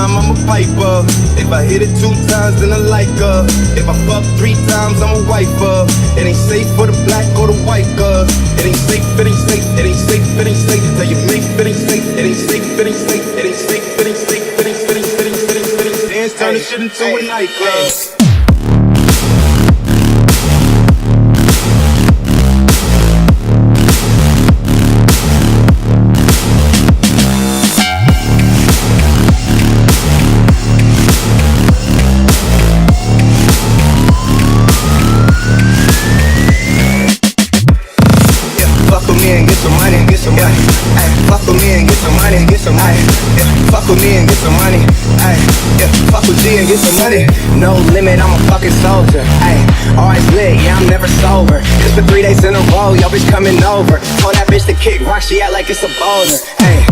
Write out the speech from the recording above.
time, I'm a piper. If I hit it 2 times, then I like her. If I fuck 3 times, I'm a wiper. It ain't safe for the black or the white girl. It ain't safe, it ain't safe, it ain't safe, it ain't safe. Tell you make it ain't safe, it ain't safe, it ain't safe, it ain't safe, it ain't safe, it ain't safe, it ain't safe, it ain't safe. Dance, turn this shit into a nightclub. Fuck with me and get some money, get some money. Ay, fuck with me and get some money, get some money. Yeah, fuck with me and get some money. Ay, yeah, fuck with G and get some money. No limit, I'm a fucking soldier. Ay, always lit, yeah, I'm never sober. Just for 3 days in a row, yo bitch coming over. Told that bitch to kick rock, she act like it's a boulder. Ay.